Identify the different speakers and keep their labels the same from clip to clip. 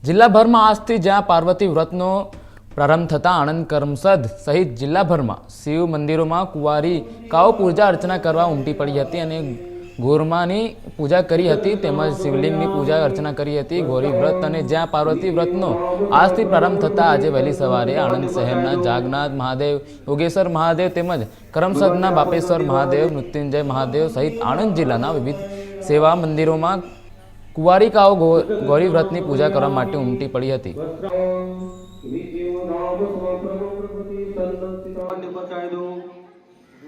Speaker 1: જિલ્લાભરમાં આજથી જ્યાં પાર્વતી વ્રતનો પ્રારંભ થતાં આણંદ કરમસદ સહિત જિલ્લાભરમાં શિવ મંદિરોમાં કુંવારિકાઓ પૂજા અર્ચના કરવા ઉમટી પડી હતી અને ગોરમાની પૂજા કરી હતી તેમજ શિવલિંગની પૂજા અર્ચના કરી હતી। ગૌરી વ્રત અને જ્યાં પાર્વતી વ્રતનો આજથી પ્રારંભ થતાં આજે વહેલી સવારે આણંદ શહેરના જાગનાથ મહાદેવ, યોગેશ્વર મહાદેવ તેમજ કરમસદના બાપેશ્વર મહાદેવ, મૃત્યુંજય મહાદેવ સહિત આણંદ જિલ્લાના વિવિધ સેવા મંદિરોમાં કુંવારિકાઓ ગૌરી વ્રતની પૂજા કરવા માટે ઉમટી પડી હતી।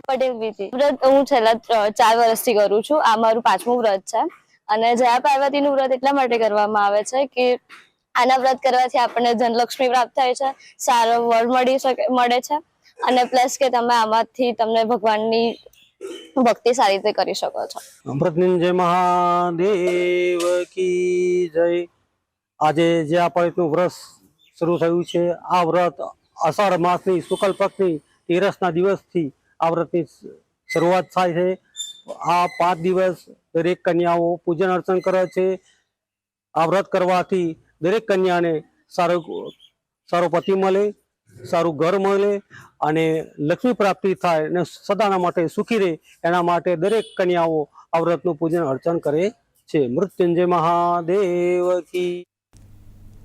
Speaker 2: પટેલ વિધિ વ્રત હું છેલ્લા 4 વર્ષથી કરું છું। આ મારું 5મું વ્રત છે અને જયા પાર્વતીનું વ્રત એટલા માટે કરવામાં આવે છે કે આના વ્રત કરવાથી આપણને ધનલક્ષ્મી પ્રાપ્ત થાય છે, સારો વર મળે છે અને પ્લસ કે તમે આમાંથી તમને ભગવાનની ભક્તિ સારી રીતે કરી શકો છો।
Speaker 3: મૃત્યુંજય મહાદેવ કી જય। આજે જે આ પાર્વતીનું વ્રત શરૂ થયું છે, આ વ્રત અષાઢ માસની શુક્લ પક્ષની 13ના દિવસથી આ વ્રતની શરૂઆત થાય છે। આ 5 દિવસ દરેક કન્યાઓ પૂજન અર્ચન કરે છે। આ વ્રત કરવાથી દરેક કન્યાને સારો પતિ મળે, સારું ઘર મળે અને લક્ષ્મી પ્રાપ્તિ થાય અને સદાના માટે સુખી રહે, એના માટે દરેક કન્યાઓ આ વ્રતનું પૂજન અર્ચન કરે છે। મૃત્યુંજય મહાદેવ કી